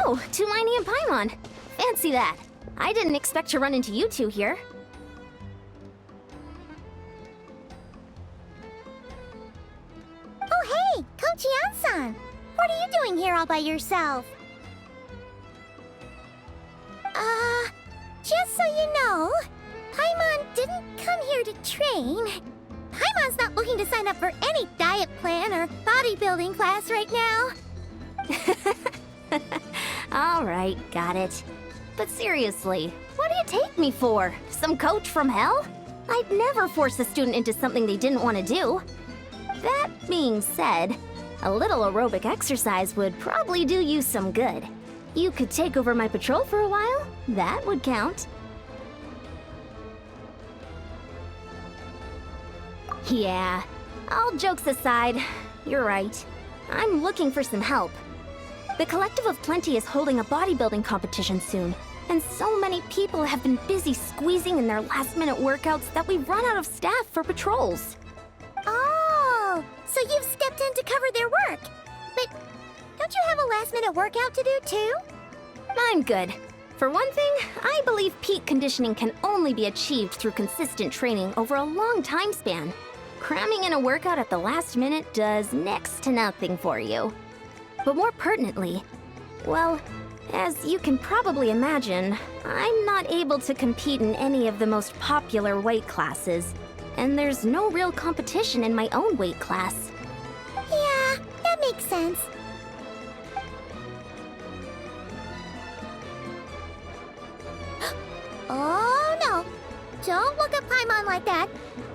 Oh, Tumini and Paimon. Fancy that. I didn't expect to run into you two here. Oh hey, Kochian-san! What are you doing here all by yourself? Just so you know, Paimon didn't come here to train. Paimon's not looking to sign up for any diet plan or bodybuilding class right now. Alright, got it. But seriously, what do you take me for? Some coach from hell? I'd never force a student into something they didn't want to do. That being said, a little aerobic exercise would probably do you some good. You could take over my patrol for a while. That would count. Yeah, all jokes aside, you're right. I'm looking for some help. The Collective of Plenty is holding a bodybuilding competition soon, and so many people have been busy squeezing in their last-minute workouts that we've run out of staff for patrols. Oh, so you've stepped in to cover their work. But don't you have a last-minute workout to do too? I'm good. For one thing, I believe peak conditioning can only be achieved through consistent training over a long time span. Cramming in a workout at the last minute does next to nothing for you. But more pertinently, well, as you can probably imagine, I'm not able to compete in any of the most popular weight classes, and there's no real competition in my own weight class. Yeah, that makes sense. Oh no! Don't look at Paimon like that.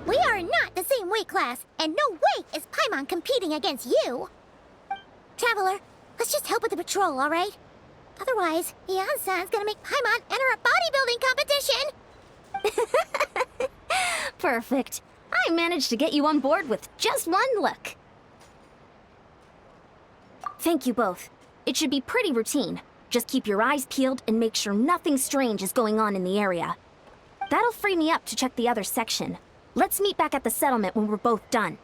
We are not the same weight class, and no way is Paimon competing against you. Traveler, let's just help with the patrol, alright? Otherwise, Yan-san's gonna make Paimon enter a bodybuilding competition! Perfect. I managed to get you on board with just one look. Thank you both. It should be pretty routine. Just keep your eyes peeled and make sure nothing strange is going on in the area. That'll free me up to check the other section. Let's meet back at the settlement when we're both done.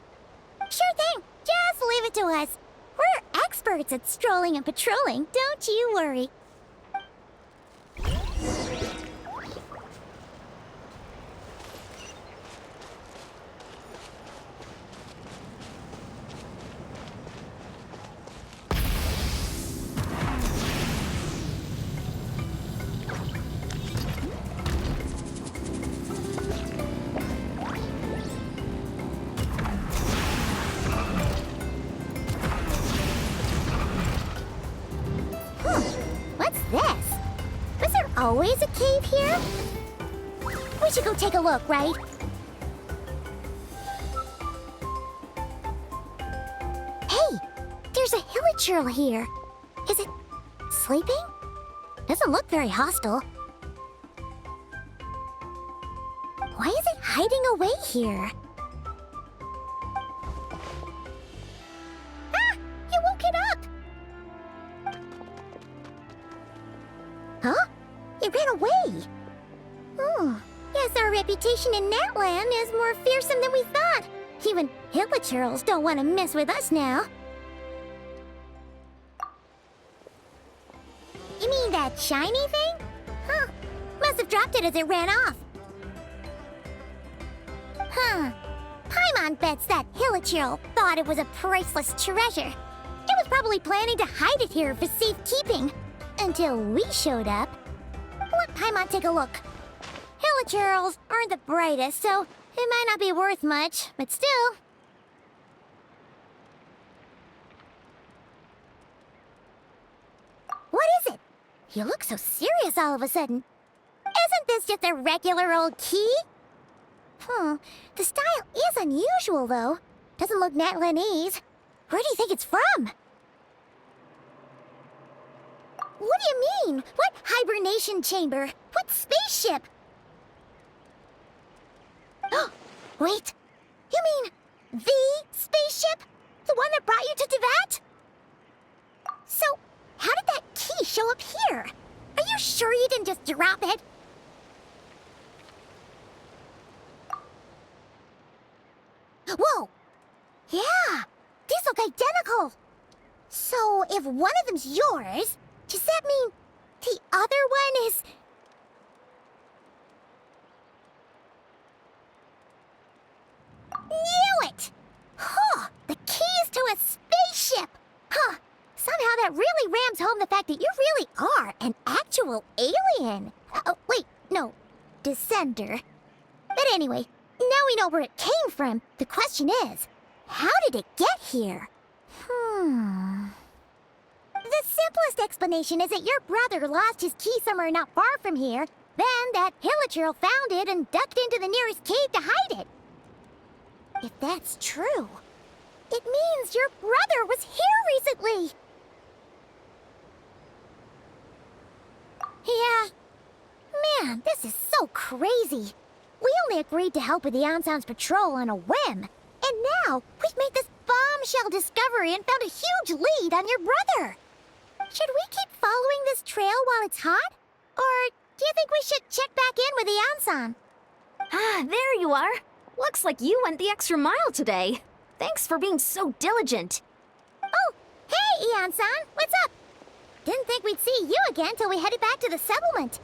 Sure thing. Just leave it to us. We're experts at strolling and patrolling, don't you worry. What's this? Was there always a cave here? We should go take a look, right? Hey, there's a hilichurl here. Is it sleeping? Doesn't look very hostile. Why is it hiding away here? Ah! You woke it up! Huh? It ran away! Oh, guess our reputation in Natlan is more fearsome than we thought. Even hilichurls don't want to mess with us now. You mean that shiny thing? Huh. Must have dropped it as it ran off. Huh. Paimon bets that hilichurl thought it was a priceless treasure. It was probably planning to hide it here for safekeeping. Until we showed up. Let Paimon take a look. Hilichurls aren't the brightest, so it might not be worth much, but still. What is it? You look so serious all of a sudden. Isn't this just a regular old key? The style is unusual, though. Doesn't look Natlanese. Where do you think it's from? What do you mean? What hibernation chamber? What spaceship? Oh, wait. You mean the spaceship? The one that brought you to Teyvat? So, how did that key show up here? Are you sure you didn't just drop it? Whoa! Yeah! These look identical! So, if one of them's yours, Does that mean the other one is... Knew it! Huh! The keys to a spaceship! Huh! Somehow that really rams home the fact that you really are an actual alien. Oh, wait, no. Descender. But anyway, now we know where it came from. The question is, how did it get here? The simplest explanation is that your brother lost his key somewhere not far from here. Then that Hilichurl found it and ducked into the nearest cave to hide it. If that's true, it means your brother was here recently. Yeah. Man, this is so crazy. We only agreed to help with the Anson's patrol on a whim. And now, we've made this bombshell discovery and found a huge lead on your brother. Should we keep following this trail while it's hot? Or do you think we should check back in with the Anson? Ah, there you are. Looks like you went the extra mile today. Thanks for being so diligent. Oh, hey, Anson, what's up? Didn't think we'd see you again till we headed back to the settlement.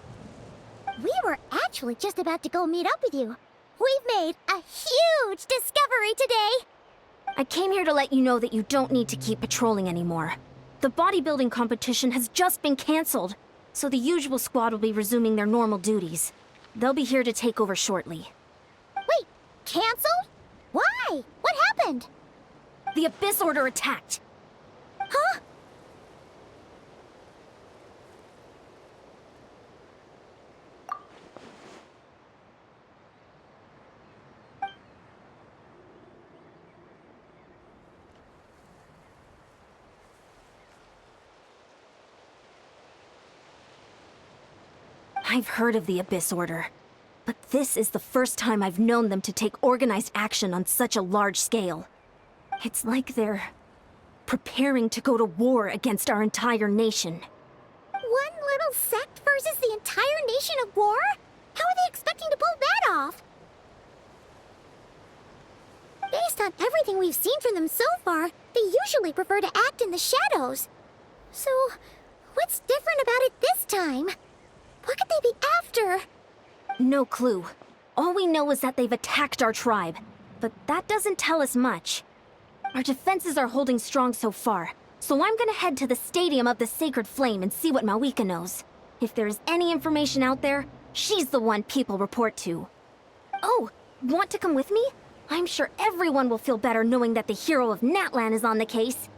We were actually just about to go meet up with you. We've made a huge discovery today. I came here to let you know that you don't need to keep patrolling anymore. The bodybuilding competition has just been canceled, so the usual squad will be resuming their normal duties. They'll be here to take over shortly. Wait, canceled? Why? What happened? The Abyss Order attacked. Huh? I've heard of the Abyss Order, but this is the first time I've known them to take organized action on such a large scale. It's like they're preparing to go to war against our entire nation. One little sect versus the entire nation of war? How are they expecting to pull that off? Based on everything we've seen from them so far, they usually prefer to act in the shadows. So, what's different about it this time? What could they be after? No clue. All we know is that they've attacked our tribe, but that doesn't tell us much. Our defenses are holding strong so far, so I'm gonna head to the Stadium of the Sacred Flame and see what Mawika knows. If there's any information out there, she's the one people report to. Oh, want to come with me? I'm sure everyone will feel better knowing that the hero of Natlan is on the case.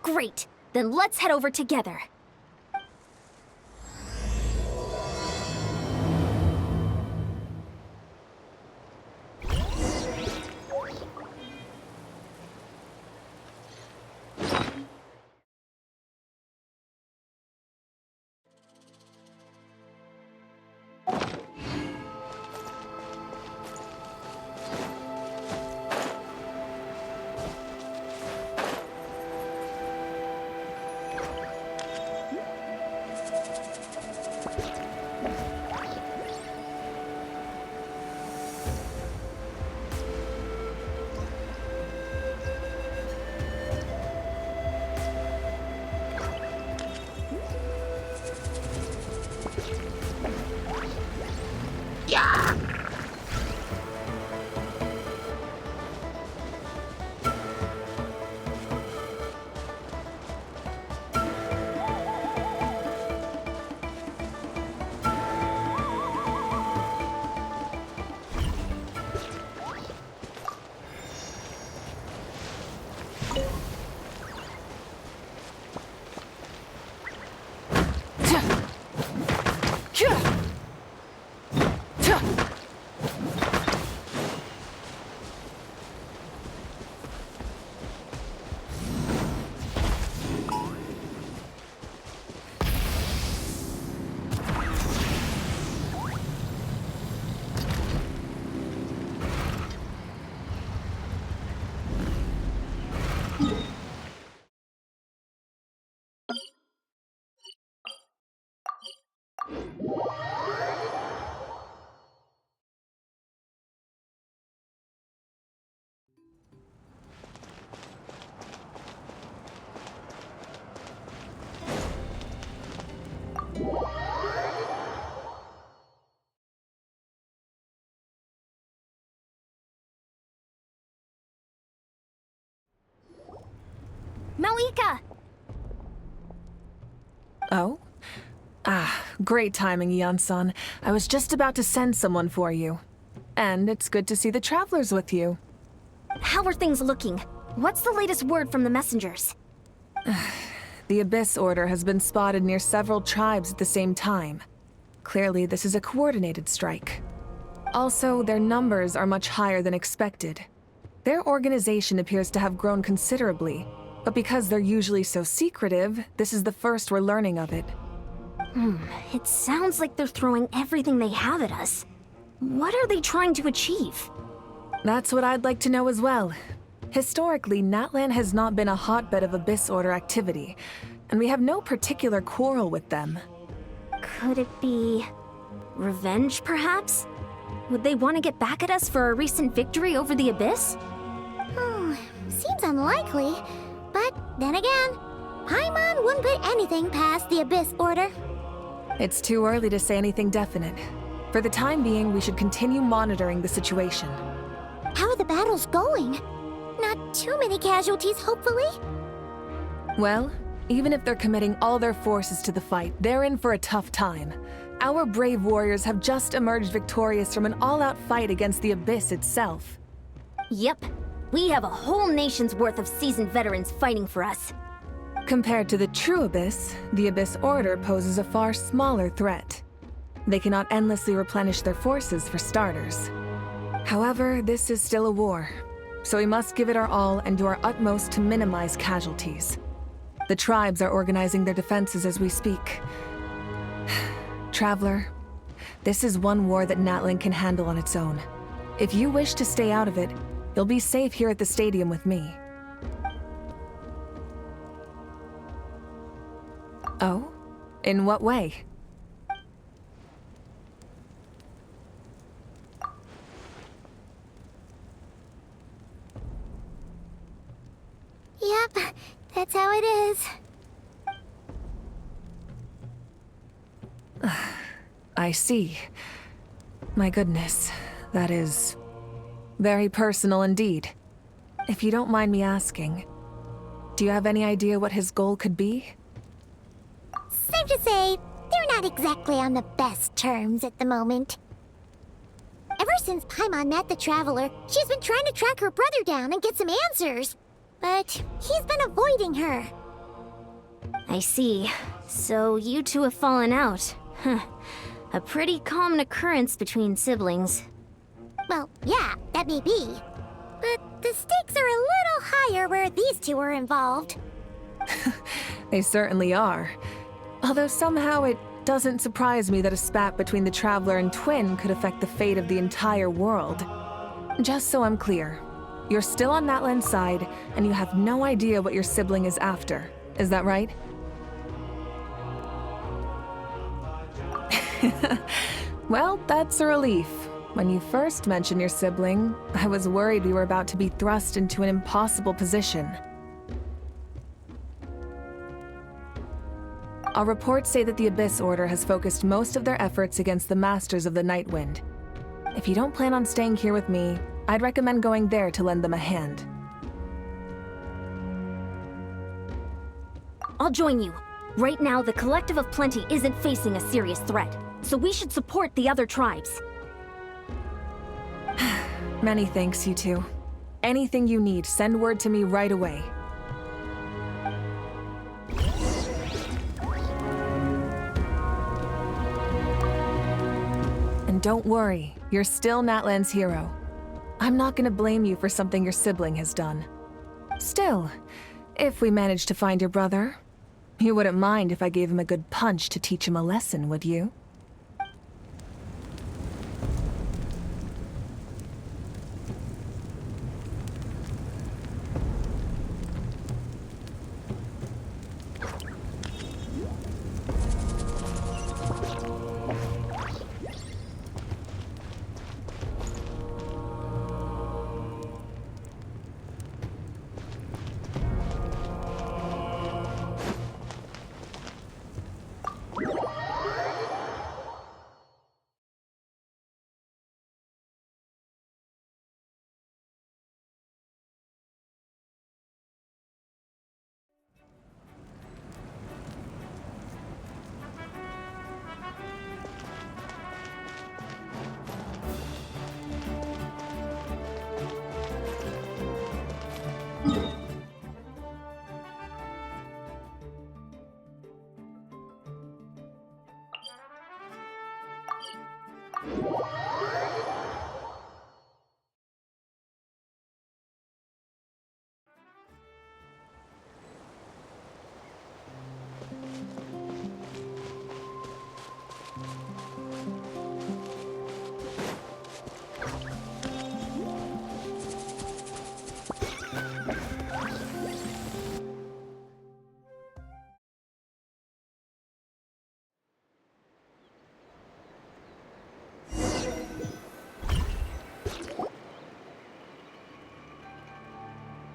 Great, then let's head over together. Pika! Oh? Ah, great timing, Ian-san. I was just about to send someone for you. And it's good to see the travelers with you. How are things looking? What's the latest word from the messengers? The Abyss Order has been spotted near several tribes at the same time. Clearly, this is a coordinated strike. Also, their numbers are much higher than expected. Their organization appears to have grown considerably, but because they're usually so secretive, this is the first we're learning of it. It sounds like they're throwing everything they have at us. What are they trying to achieve? That's what I'd like to know as well. Historically, Natlan has not been a hotbed of Abyss Order activity, and we have no particular quarrel with them. Could it be... revenge, perhaps? Would they want to get back at us for a recent victory over the Abyss? Seems unlikely. But then again, Paimon wouldn't put anything past the Abyss Order. It's too early to say anything definite. For the time being, we should continue monitoring the situation. How are the battles going? Not too many casualties, hopefully? Well, even if they're committing all their forces to the fight, they're in for a tough time. Our brave warriors have just emerged victorious from an all-out fight against the Abyss itself. Yep. We have a whole nation's worth of seasoned veterans fighting for us. Compared to the true Abyss, the Abyss Order poses a far smaller threat. They cannot endlessly replenish their forces for starters. However, this is still a war, so we must give it our all and do our utmost to minimize casualties. The tribes are organizing their defenses as we speak. Traveler, this is one war that Natlan can handle on its own. If you wish to stay out of it, you'll be safe here at the stadium with me. Oh? In what way? Yep, that's how it is. I see. My goodness, that is very personal indeed. If you don't mind me asking, do you have any idea what his goal could be? Safe to say, they're not exactly on the best terms at the moment. Ever since Paimon met the Traveler, she's been trying to track her brother down and get some answers. But he's been avoiding her. I see. So you two have fallen out. Huh. A pretty common occurrence between siblings. Well, yeah, that may be. But the stakes are a little higher where these two are involved. They certainly are. Although somehow it doesn't surprise me that a spat between the Traveler and Twin could affect the fate of the entire world. Just so I'm clear, you're still on Natlan's side, and you have no idea what your sibling is after. Is that right? Well, that's a relief. When you first mentioned your sibling, I was worried we were about to be thrust into an impossible position. Our reports say that the Abyss Order has focused most of their efforts against the Masters of the Nightwind. If you don't plan on staying here with me, I'd recommend going there to lend them a hand. I'll join you. Right now, the Collective of Plenty isn't facing a serious threat, so we should support the other tribes. Many thanks, you two. Anything you need, send word to me right away. And don't worry, you're still Natlan's hero. I'm not gonna blame you for something your sibling has done. Still, if we manage to find your brother, you wouldn't mind if I gave him a good punch to teach him a lesson, would you?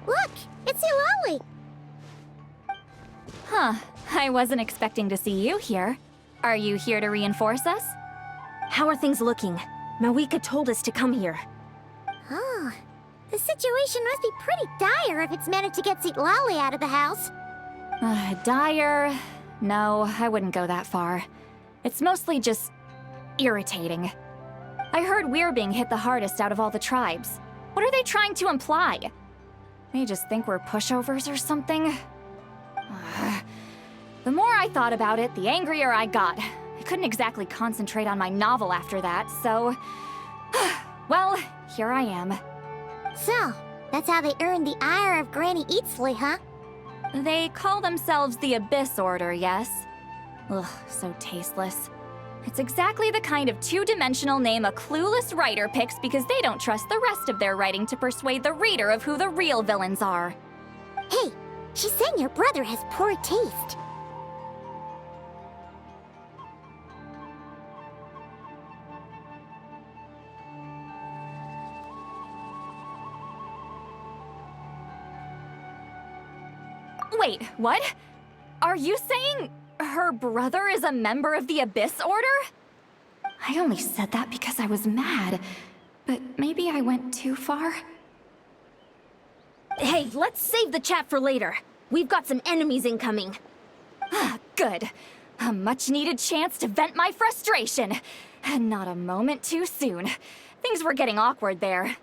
Look, it's Eulalie. Huh, I wasn't expecting to see you here. Are you here to reinforce us? How are things looking? Mawika told us to come here. Oh, the situation must be pretty dire if it's managed to get Eulalie out of the house. Dire? No, I wouldn't go that far. It's mostly just irritating. I heard we're being hit the hardest out of all the tribes. What are they trying to imply? They just think we're pushovers or something? The more I thought about it, the angrier I got. I couldn't exactly concentrate on my novel after that, so... well, here I am. So, that's how they earned the ire of Granny Eatsley, huh? They call themselves the Abyss Order, yes? Ugh, so tasteless. It's exactly the kind of two-dimensional name a clueless writer picks because they don't trust the rest of their writing to persuade the reader of who the real villains are. Hey, she's saying your brother has poor taste. Wait, what? Are you saying her brother is a member of the Abyss Order? I only said that because I was mad, but maybe I went too far. Hey, let's save the chat for later. We've got some enemies incoming. Good. A much-needed chance to vent my frustration. And not a moment too soon. Things were getting awkward there.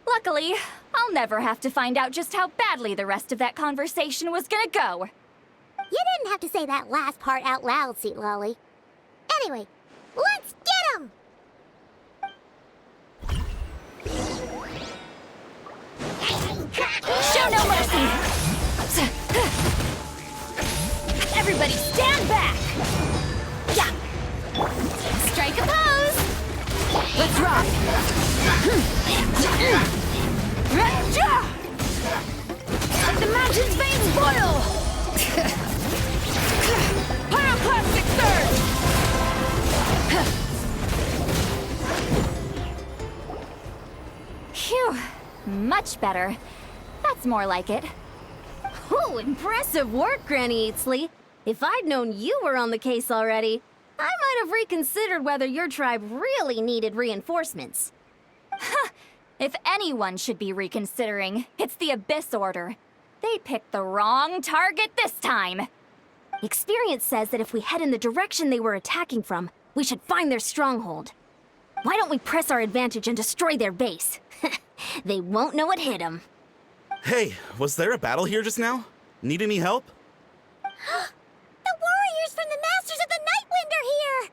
Luckily, I'll never have to find out just how badly the rest of that conversation was gonna go. You didn't have to say that last part out loud, Eulalie. Anyway, let's get him! Show no mercy! Everybody stand back! Yeah! Strike a pose! Let's rock! Let the mountain's veins boil! Pyroclastic surge! Phew, much better. That's more like it. Ooh, impressive work, Granny Eatsley. If I'd known you were on the case already, I might have reconsidered whether your tribe really needed reinforcements. If anyone should be reconsidering, it's the Abyss Order. They picked the wrong target this time. Experience says that if we head in the direction they were attacking from, we should find their stronghold. Why don't we press our advantage and destroy their base? They won't know what hit them. Hey, was there a battle here just now? Need any help? The warriors from the Masters of the Nightwind are here!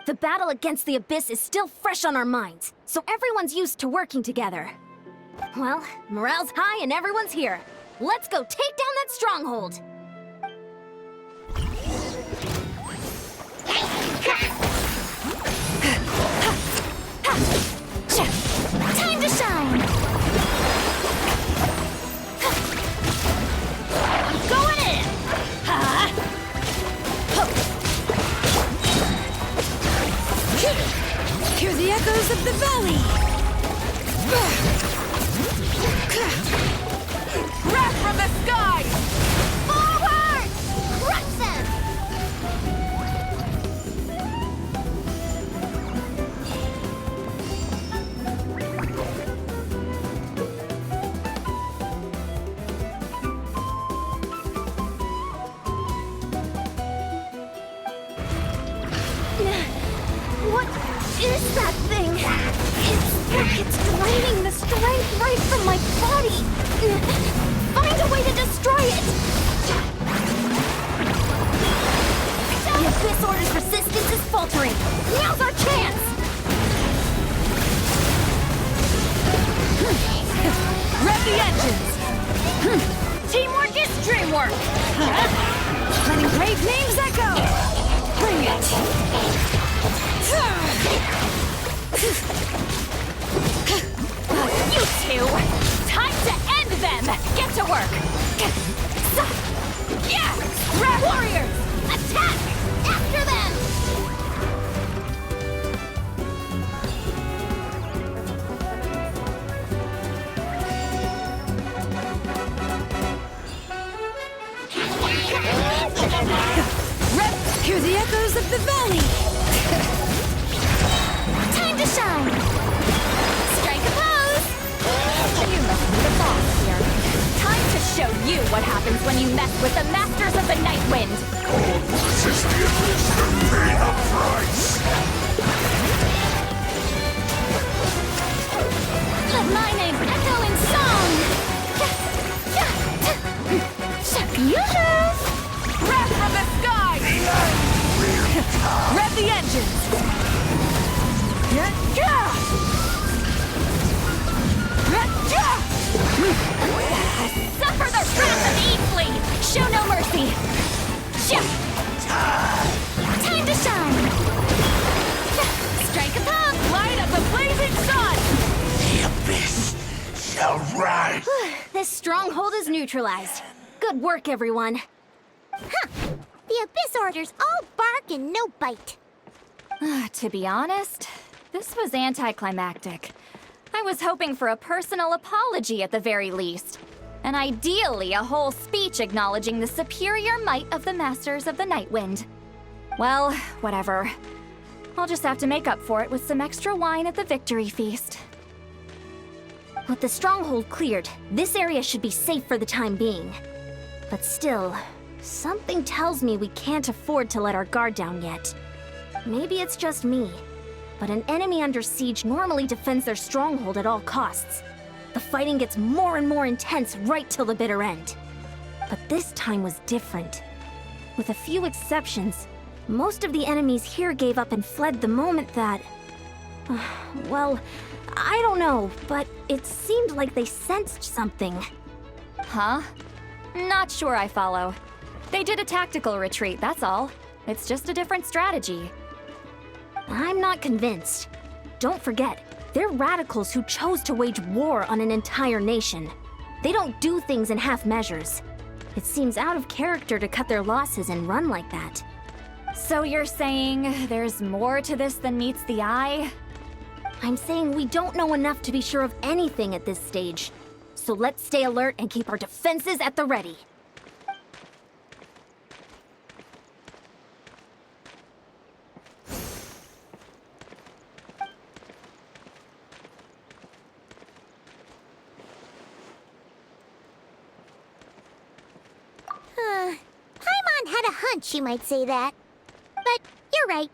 The battle against the Abyss is still fresh on our minds, so everyone's used to working together. Well, morale's high and everyone's here. Let's go take down that stronghold! Time to shine! Going in! Hear the echoes of the valley! Wrath from the sky! Forward! Crush them! What is that thing? It's like it's draining the strength right from my body. Find a way to destroy it! The Abyss Order's resistance is faltering. Now's our chance! Rev the engines! Teamwork is dreamwork! Letting brave names echo! Bring it! You two! Time to end them! Get to work! Yeah! Red warriors! Attack! After them! Hear the echoes of the valley! Time to shine! Strike a pose! You must be the boss here. Time to show you what happens when you mess with the Masters of the Night Wind! Let my name echo in song! Yes! Breath from the sky! Rev the engines! Suffer the wrath of Eatfleet! Show no mercy! Time to shine! Strike a pose! Light up the blazing sun! Shall rise. This stronghold is neutralized. Good work, everyone. The Abyss Order's all bark and no bite. To be honest, this was anticlimactic. I was hoping for a personal apology at the very least. And ideally, a whole speech acknowledging the superior might of the Masters of the Night Wind. Well, whatever. I'll just have to make up for it with some extra wine at the victory feast. With the stronghold cleared, this area should be safe for the time being. But still, something tells me we can't afford to let our guard down yet. Maybe it's just me, but an enemy under siege normally defends their stronghold at all costs. The fighting gets more and more intense right till the bitter end. But this time was different. With a few exceptions, most of the enemies here gave up and fled the moment that... well, I don't know, but it seemed like they sensed something. Huh? Not sure I follow. They did a tactical retreat, that's all. It's just a different strategy. I'm not convinced. Don't forget, they're radicals who chose to wage war on an entire nation. They don't do things in half measures. It seems out of character to cut their losses and run like that. So you're saying there's more to this than meets the eye? I'm saying we don't know enough to be sure of anything at this stage. So let's stay alert and keep our defenses at the ready. Paimon had a hunch you might say that. But you're right.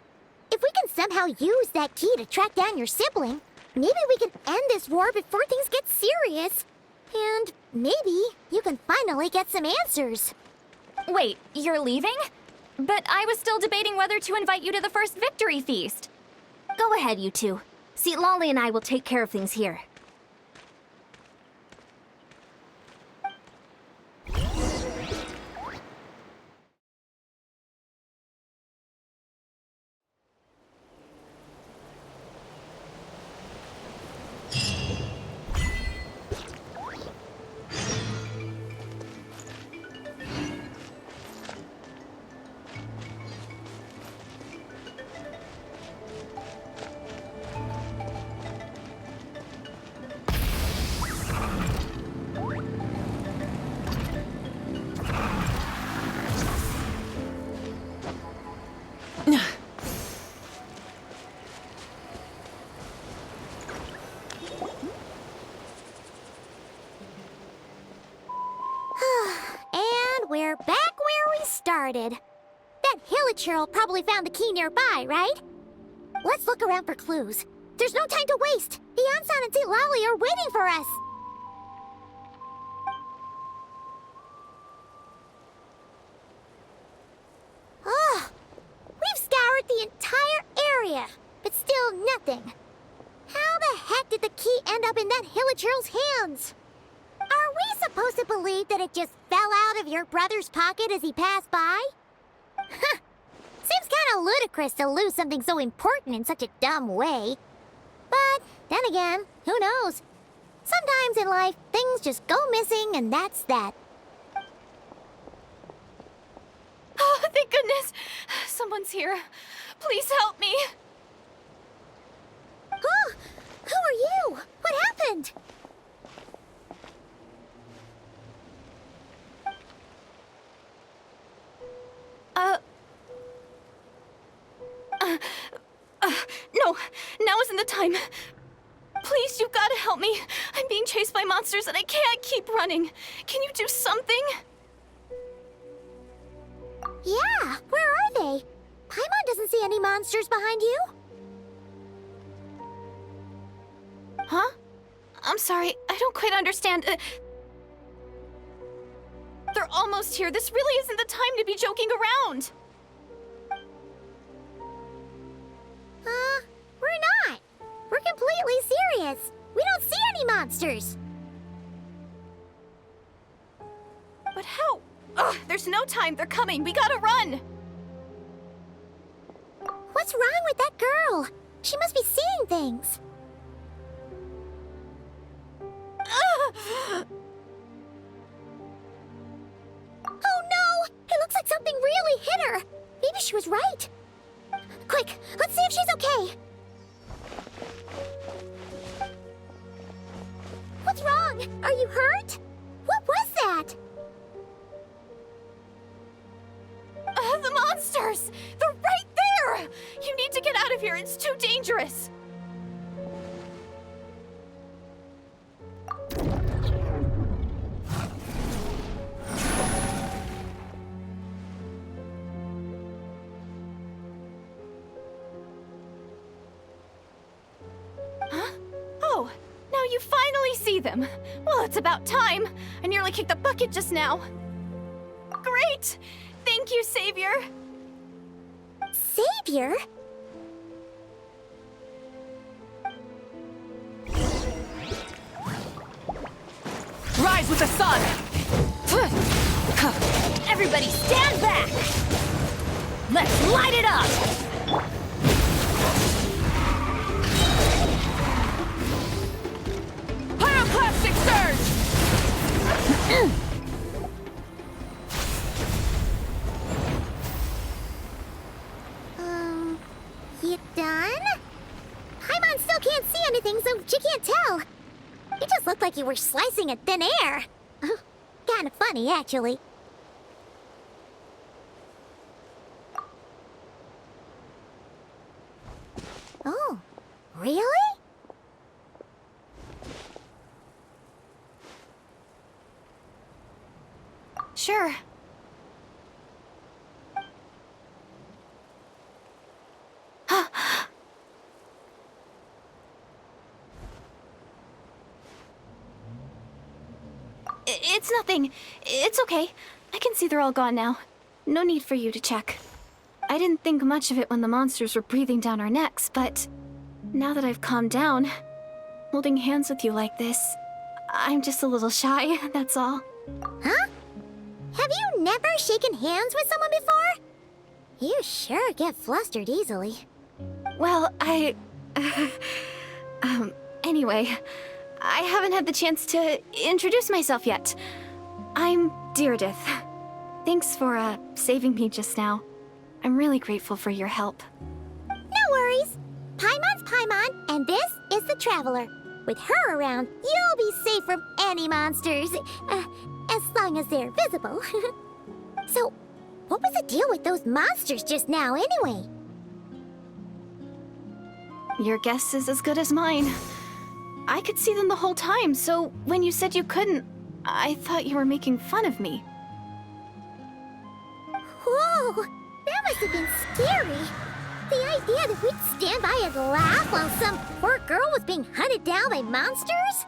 If we can somehow use that key to track down your sibling, maybe we can end this war before things get serious. And maybe you can finally get some answers. Wait, you're leaving? But I was still debating whether to invite you to the first victory feast. Go ahead, you two. See, Lolly and I will take care of things here. And we're back where we started. That Hilichurl probably found the key nearby, right? Let's look around for clues. There's no time to waste. The Ansan and St. Lally are waiting for us. We've it's still nothing. How the heck did the key end up in that Hilichurl's hands? Are we supposed to believe that it just fell out of your brother's pocket as he passed by? Huh. Seems kinda ludicrous to lose something so important in such a dumb way. But then again, who knows? Sometimes in life, things just go missing and that's that. Oh, thank goodness! Someone's here. Please help me! Oh, who are you? What happened? No, now isn't the time. Please, you've got to help me. I'm being chased by monsters and I can't keep running. Can you do something? Yeah, where are they? Paimon doesn't see any monsters behind you. Huh? I'm sorry, I don't quite understand. They're almost here. This really isn't the time to be joking around. We're not. We're completely serious. We don't see any monsters. But how? Ugh, there's no time. They're coming. We gotta run. What's wrong with that girl? She must be seeing things. Oh no! It looks like something really hit her. Maybe she was right. Quick, let's see if she's okay. What's wrong? Are you hurt? What was that? The monsters! They're right there! You need to get out of here. It's too dangerous. Huh? Oh, now you finally see them. Well, it's about time. I nearly kicked the bucket just now. Great! Thank you, Savior. Savior? Rise with the sun! Everybody stand back! Let's light it up! Pyroclastic surge! You done? Paimon still can't see anything, so she can't tell. You just looked like you were slicing at thin air. Kinda funny, actually. Oh, really? Sure. It's nothing. It's okay. I can see they're all gone now. No need for you to check. I didn't think much of it when the monsters were breathing down our necks, but now that I've calmed down, holding hands with you like this, I'm just a little shy, that's all. Huh? Have you never shaken hands with someone before? You sure get flustered easily. Well, anyway, I haven't had the chance to introduce myself yet. I'm Deirdith. Thanks for, saving me just now. I'm really grateful for your help. No worries. Paimon's Paimon, and this is the Traveler. With her around, you'll be safe from any monsters. As long as they're visible. So, what was the deal with those monsters just now, anyway? Your guess is as good as mine. I could see them the whole time, so when you said you couldn't, I thought you were making fun of me. Whoa! That must have been scary. The idea that we'd stand by and laugh while some poor girl was being hunted down by monsters?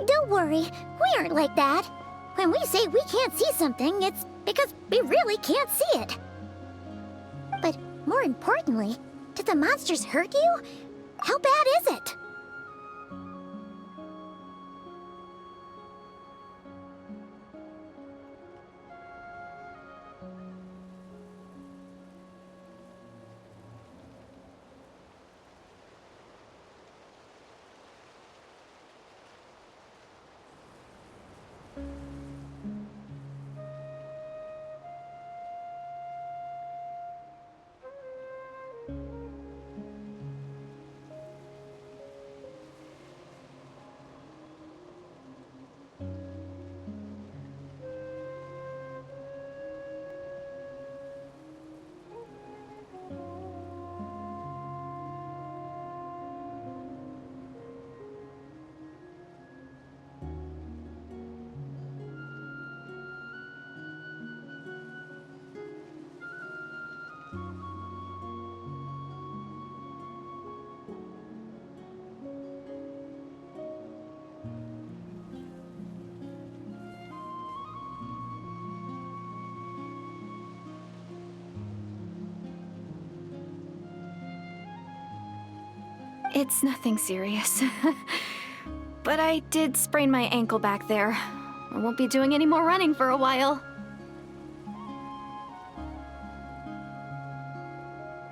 Don't worry, we aren't like that. when we say we can't see something, it's because we really can't see it. But more importantly, did the monsters hurt you? How bad is it? It's nothing serious. But I did sprain my ankle back there. I won't be doing any more running for a while.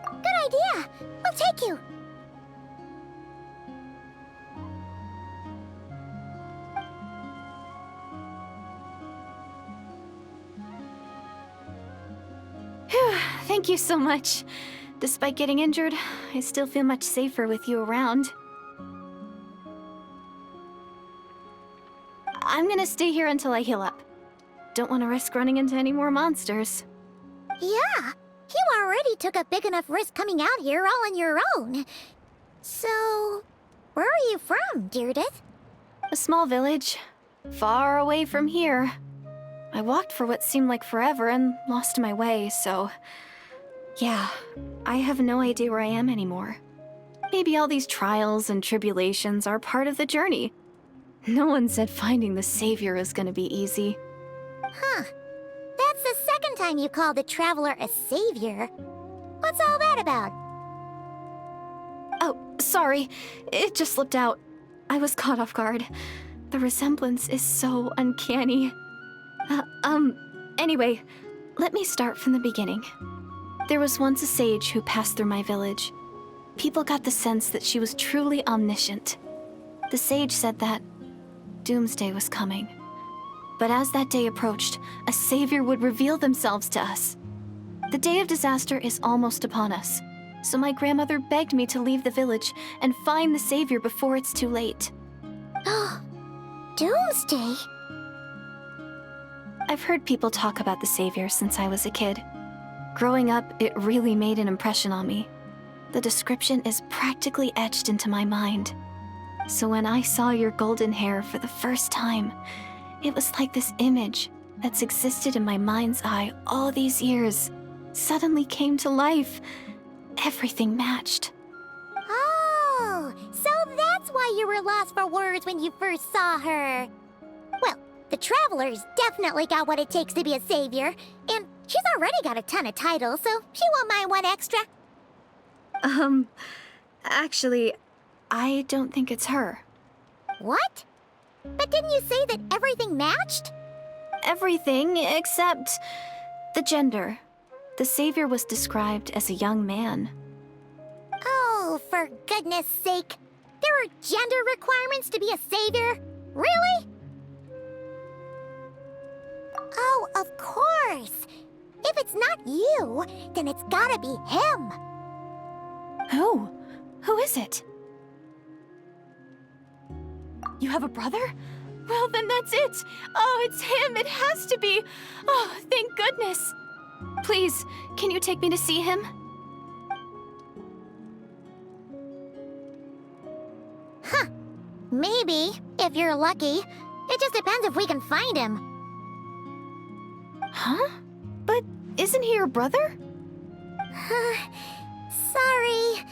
Good idea. We'll take you. Thank you so much. Despite getting injured, I still feel much safer with you around. I'm gonna stay here until I heal up. Don't want to risk running into any more monsters. Yeah, you already took a big enough risk coming out here all on your own. So, where are you from, Deirdith? A small village, far away from here. I walked for what seemed like forever and lost my way, so... yeah, I have no idea where I am anymore. Maybe all these trials and tribulations are part of the journey. No one said finding the Savior is gonna be easy. Huh. That's the second time you called the Traveler a savior. What's all that about? Oh, sorry. It just slipped out. I was caught off guard. The resemblance is so uncanny. Anyway, let me start from the beginning. There was once a sage who passed through my village. People got the sense that she was truly omniscient. The sage said that doomsday was coming. But as that day approached, a savior would reveal themselves to us. The day of disaster is almost upon us, so my grandmother begged me to leave the village and find the savior before it's too late. Oh, doomsday? I've heard people talk about the savior since I was a kid. Growing up, it really made an impression on me. The description is practically etched into my mind. So when I saw your golden hair for the first time, it was like this image that's existed in my mind's eye all these years suddenly came to life. Everything matched. Oh, so that's why you were lost for words when you first saw her. Well, the Traveler's definitely got what it takes to be a savior, and she's already got a ton of titles, so she won't mind one extra. Actually, I don't think it's her. What? But didn't you say that everything matched? Everything except the gender. The savior was described as a young man. Oh, for goodness sake. There are gender requirements to be a savior? Really? Oh, of course. If it's not you, then it's gotta be him. Who? Who is it? You have a brother? Well, then that's it. Oh, it's him. It has to be. Oh, thank goodness. Please, can you take me to see him? Huh. Maybe, if you're lucky. It just depends if we can find him. Huh? But isn't he your brother? Sorry.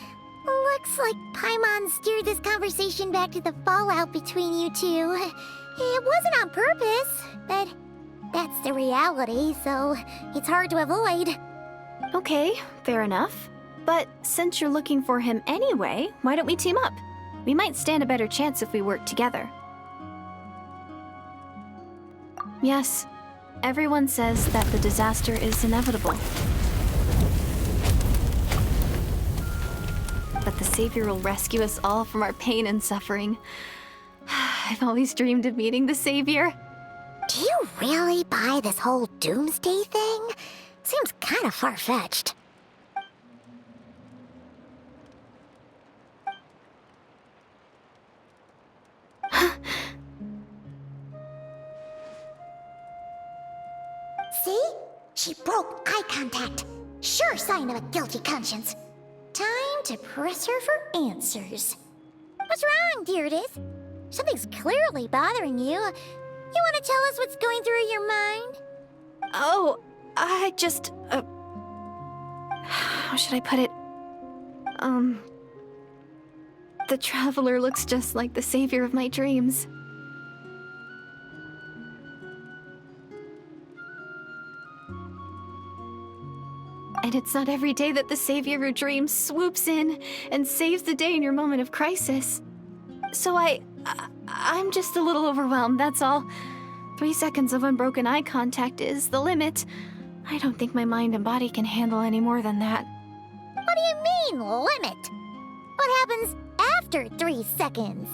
Looks like Paimon steered this conversation back to the fallout between you two. It wasn't on purpose, but That's the reality, so it's hard to avoid. Okay, fair enough. But since you're looking for him anyway, why don't we team up? We might stand a better chance if we work together. Yes, everyone says that the disaster is inevitable. But the Savior will rescue us all from our pain and suffering. I've always dreamed of meeting the Savior. Do you really buy this whole doomsday thing? Seems kind of far-fetched. See? She broke eye contact. Sure sign of a guilty conscience. Time to press her for answers. What's wrong, Deirdis? Something's clearly bothering you. You want to tell us what's going through your mind? Oh, I just, how should I put it? The Traveler looks just like the Savior of my dreams. And it's not every day that the Savior of your dreams swoops in and saves the day in your moment of crisis. So I'm just a little overwhelmed, that's all. 3 seconds of unbroken eye contact is the limit. I don't think my mind and body can handle any more than that. What do you mean, limit? What happens after 3 seconds?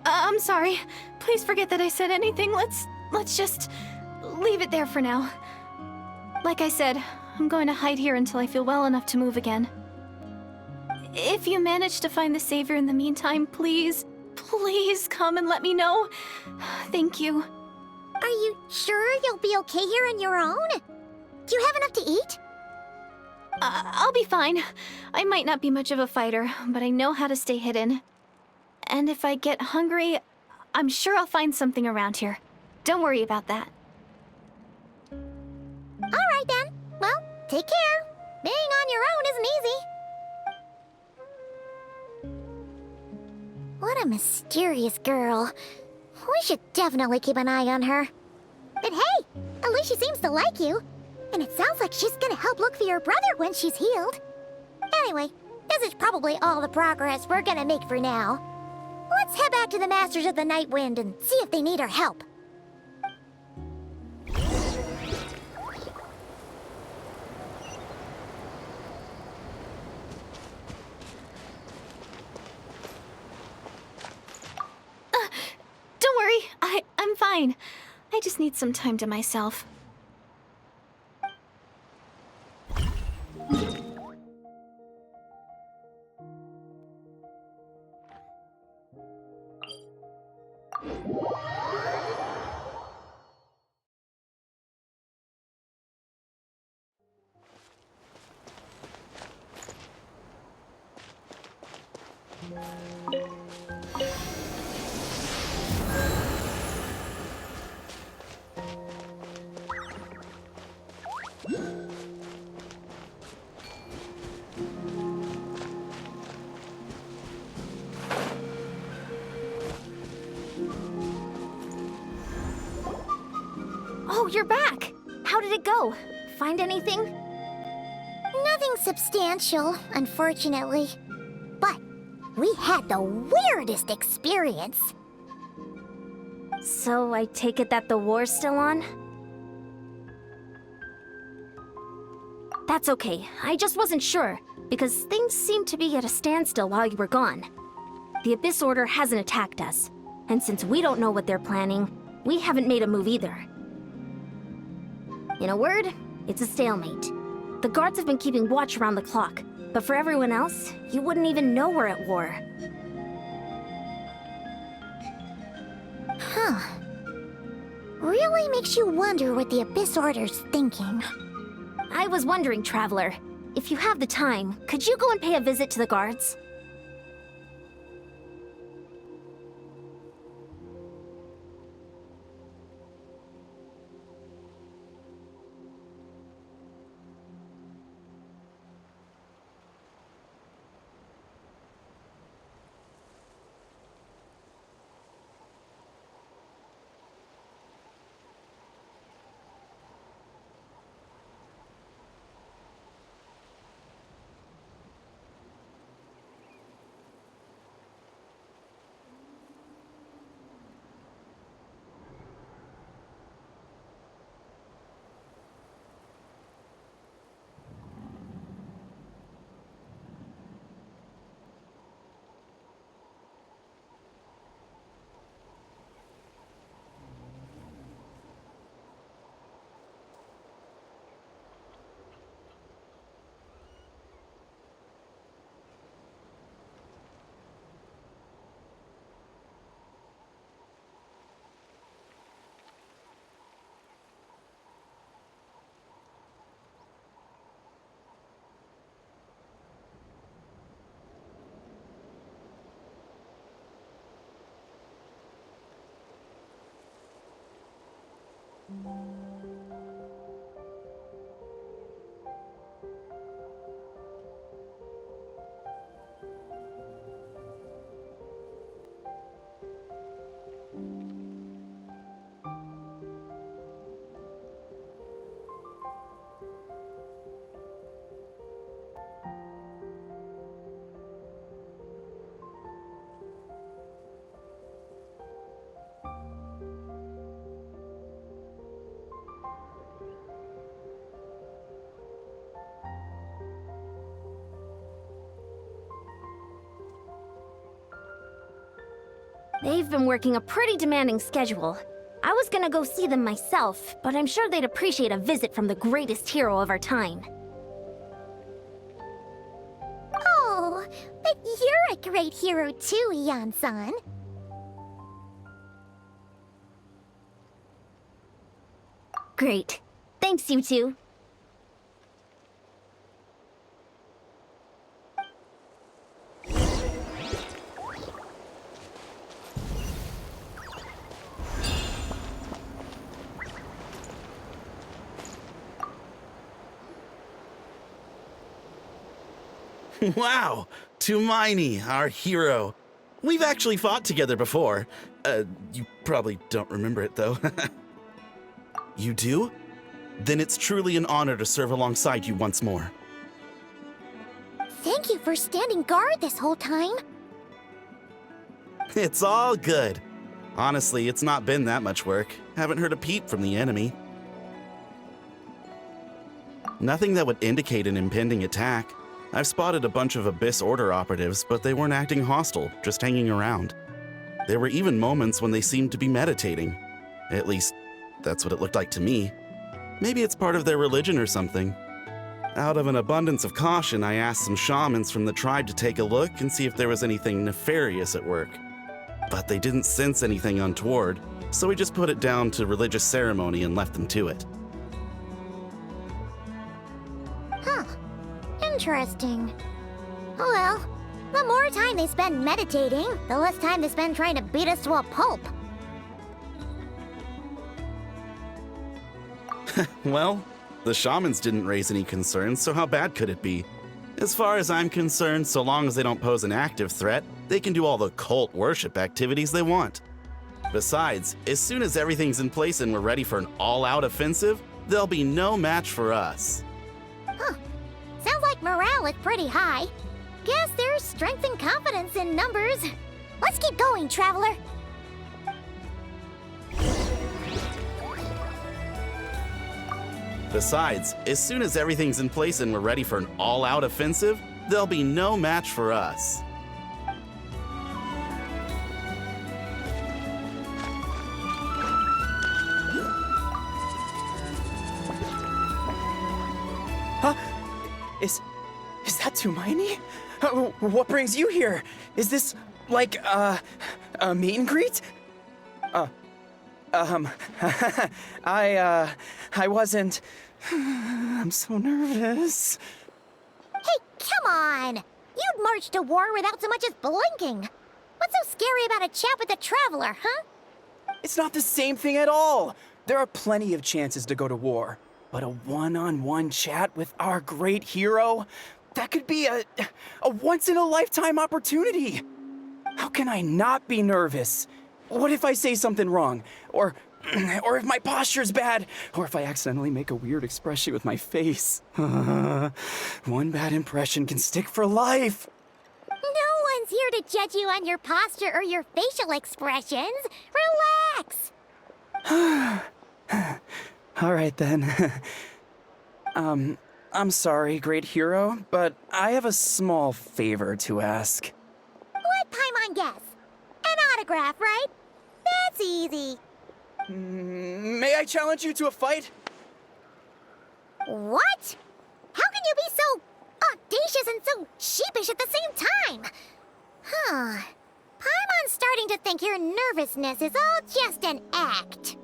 I'm sorry. Please forget that I said anything. Let's just leave it there for now. Like I said, I'm going to hide here until I feel well enough to move again. If you manage to find the Savior in the meantime, please come and let me know. Thank you. Are you sure you'll be okay here on your own? Do you have enough to eat? I'll be fine. I might not be much of a fighter, but I know how to stay hidden. And if I get hungry, I'm sure I'll find something around here. Don't worry about that. All right then. Well, take care. Being on your own isn't easy. What a mysterious girl. We should definitely keep an eye on her. But hey, at least she seems to like you. And it sounds like she's gonna help look for your brother when she's healed. Anyway, this is probably all the progress we're gonna make for now. Let's head back to the Masters of the Night Wind and see if they need our help. Don't worry, I'm fine. I just need some time to myself. Oh, you're back! How did it go? Find anything? Nothing substantial, unfortunately. But we had the weirdest experience. So I take it that the war's still on? That's okay. I just wasn't sure, because things seemed to be at a standstill while you were gone. The Abyss Order hasn't attacked us, and since we don't know what they're planning, we haven't made a move either. In a word, it's a stalemate. The guards have been keeping watch around the clock, but for everyone else, you wouldn't even know we're at war. Huh. Really makes you wonder what the Abyss Order's thinking. I was wondering, Traveler, if you have the time, could you go and pay a visit to the guards? They've been working a pretty demanding schedule. I was gonna go see them myself, but I'm sure they'd appreciate a visit from the greatest hero of our time. Oh, but you're a great hero too, Ian-san. Great. Thanks, you two. Wow! Tumaini, our hero. We've actually fought together before. You probably don't remember it, though. You do? Then it's truly an honor to serve alongside you once more. Thank you for standing guard this whole time. It's all good. Honestly, it's not been that much work. Haven't heard a peep from the enemy. Nothing that would indicate an impending attack. I've spotted a bunch of Abyss Order operatives, but they weren't acting hostile, just hanging around. There were even moments when they seemed to be meditating. At least, that's what it looked like to me. Maybe it's part of their religion or something. Out of an abundance of caution, I asked some shamans from the tribe to take a look and see if there was anything nefarious at work. But they didn't sense anything untoward, so we just put it down to religious ceremony and left them to it. Huh. Interesting. Oh well, the more time they spend meditating, the less time they spend trying to beat us to a pulp. Well, the shamans didn't raise any concerns, so how bad could it be? As far as I'm concerned, so long as they don't pose an active threat, they can do all the cult worship activities they want. Besides, as soon as everything's in place and we're ready for an all-out offensive, there'll be no match for us. Huh. Sounds like morale is pretty high. Guess there's strength and confidence in numbers. Let's keep going, Traveler. Besides, as soon as everything's in place and we're ready for an all-out offensive, there'll be no match for us. Huh? Is that Tumaini? What brings you here? Is this like a meet and greet? I wasn't. I'm so nervous. Hey, come on! You'd march to war without so much as blinking. What's so scary about a chat with a Traveler, huh? It's not the same thing at all. There are plenty of chances to go to war, but a one-on-one chat with our great hero, that could be a once-in-a-lifetime opportunity. How can I not be nervous? What if I say something wrong? Or if my posture's bad? Or if I accidentally make a weird expression with my face? One bad impression can stick for life. No one's here to judge you on your posture or your facial expressions. Relax! All right then. I'm sorry, great hero, but I have a small favor to ask. Let Paimon guess. An autograph, right? That's easy. May I challenge you to a fight? What? How can you be so audacious and so sheepish at the same time? Huh. Paimon's starting to think your nervousness is all just an act.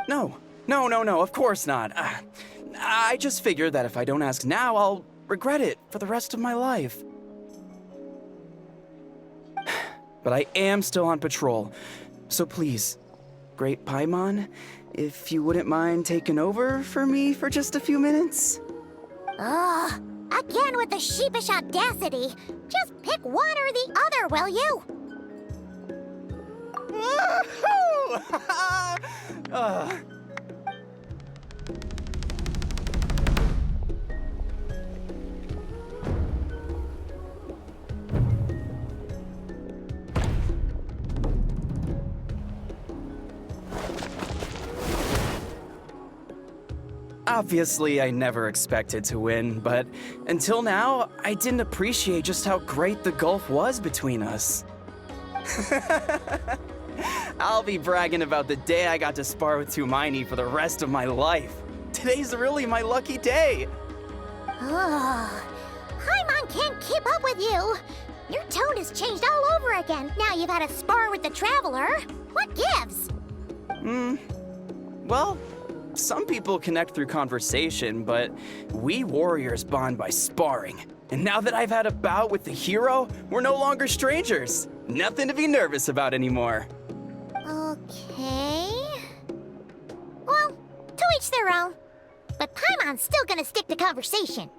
No, of course not. I just figured that if I don't ask now, I'll regret it for the rest of my life. But I am still on patrol, so please, Great Paimon, if you wouldn't mind taking over for me for just a few minutes? Ugh, again with the sheepish audacity. Just pick one or the other, will you? Woohoo! Obviously, I never expected to win, but until now, I didn't appreciate just how great the gulf was between us. I'll be bragging about the day I got to spar with Hermione for the rest of my life. Today's really my lucky day. Oh, Paimon can't keep up with you. Your tone has changed all over again. Now you've had a spar with the Traveler. What gives? Well, some people connect through conversation, but we warriors bond by sparring. And now that I've had a bout with the hero, we're no longer strangers. Nothing to be nervous about anymore. Okay. Well, to each their own. But Paimon's still gonna stick to conversation.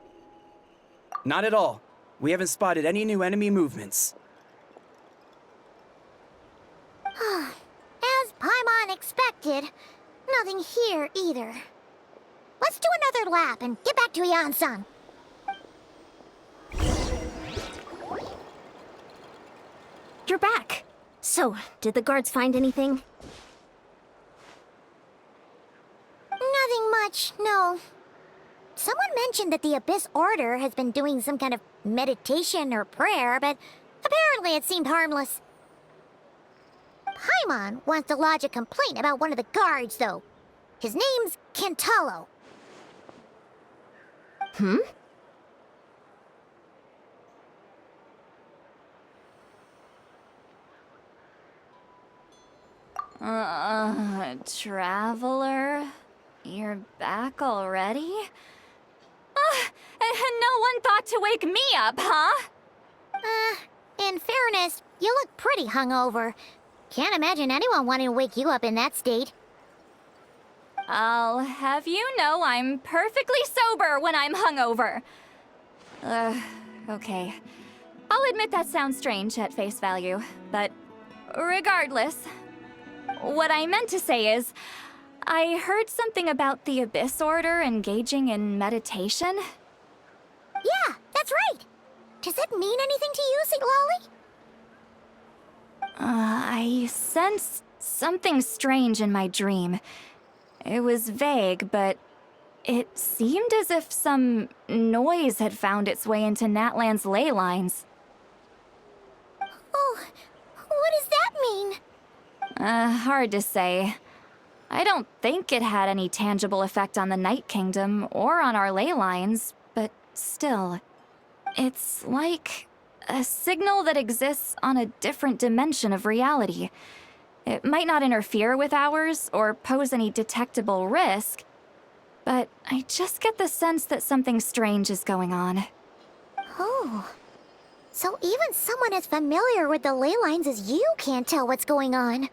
Not at all. We haven't spotted any new enemy movements. As Paimon expected, nothing here either. Let's do another lap and get back to Yan-san. You're back. So, did the guards find anything? Nothing much, no. Someone mentioned that the Abyss Order has been doing some kind of meditation or prayer, but apparently it seemed harmless. Paimon wants to lodge a complaint about one of the guards, though. His name's Kentaro. Traveler? You're back already? And no one thought to wake me up, huh? In fairness, you look pretty hungover. Can't imagine anyone wanting to wake you up in that state. I'll have you know I'm perfectly sober when I'm hungover. Okay. I'll admit that sounds strange at face value, but regardless, what I meant to say is, I heard something about the Abyss Order engaging in meditation. Yeah, that's right. Does that mean anything to you, Siglali? I sensed something strange in my dream. It was vague, but it seemed as if some noise had found its way into Natlan's ley lines. Oh, what does that mean? Hard to say. I don't think it had any tangible effect on the Night Kingdom or on our ley lines, but still. It's like a signal that exists on a different dimension of reality. It might not interfere with ours or pose any detectable risk, but I just get the sense that something strange is going on. Oh. So even someone as familiar with the ley lines as you can't tell what's going on.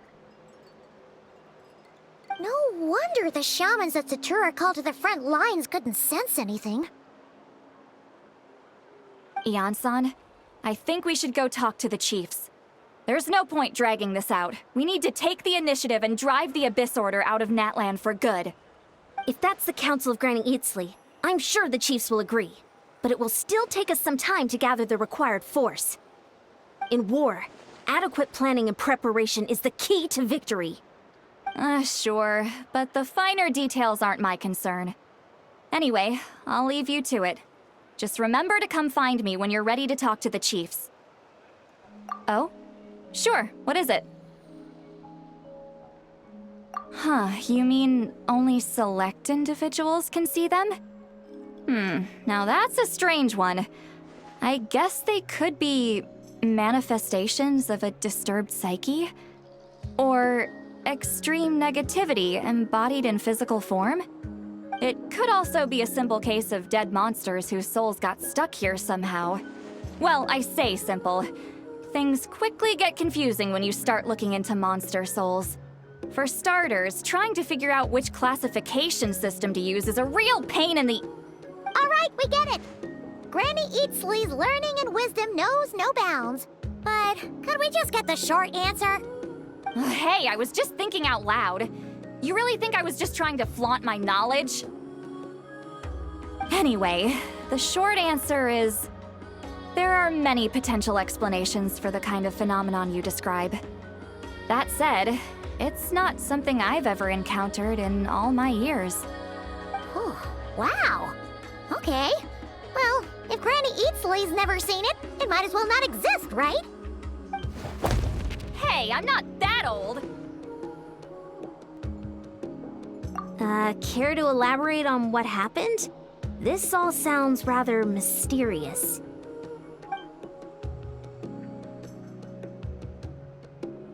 No wonder the shamans that Satura called to the front lines couldn't sense anything. Yan-san, I think we should go talk to the chiefs. There's no point dragging this out. We need to take the initiative and drive the Abyss Order out of Natlan for good. If that's the Council of Granny Eatsley, I'm sure the chiefs will agree. But it will still take us some time to gather the required force. In war, adequate planning and preparation is the key to victory. Sure, but the finer details aren't my concern. Anyway, I'll leave you to it. Just remember to come find me when you're ready to talk to the chiefs. Oh? Sure, what is it? Huh, you mean only select individuals can see them? Now that's a strange one. I guess they could be manifestations of a disturbed psyche? Or extreme negativity embodied in physical form? It could also be a simple case of dead monsters whose souls got stuck here somehow. Well, I say simple. Things quickly get confusing when you start looking into monster souls. For starters, trying to figure out which classification system to use is a real pain in the... All right, we get it. Granny Eatsley's learning and wisdom knows no bounds. But could we just get the short answer? Hey, I was just thinking out loud. You really think I was just trying to flaunt my knowledge? Anyway, the short answer is... there are many potential explanations for the kind of phenomenon you describe. That said, it's not something I've ever encountered in all my years. Oh, wow. Okay. Well, if Granny Eatsley's never seen it, it might as well not exist, right? Hey, I'm not that old. Care to elaborate on what happened? This all sounds rather mysterious.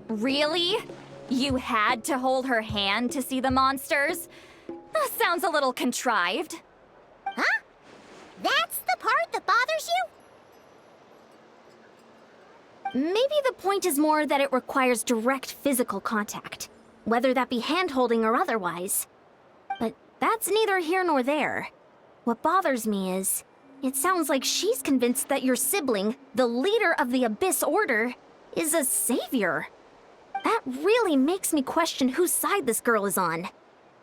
Really? You had to hold her hand to see the monsters? That sounds a little contrived. Huh? That's the part that bothers you? Maybe the point is more that it requires direct physical contact, whether that be hand-holding or otherwise. But that's neither here nor there. What bothers me is, it sounds like she's convinced that your sibling, the leader of the Abyss Order, is a savior. That really makes me question whose side this girl is on,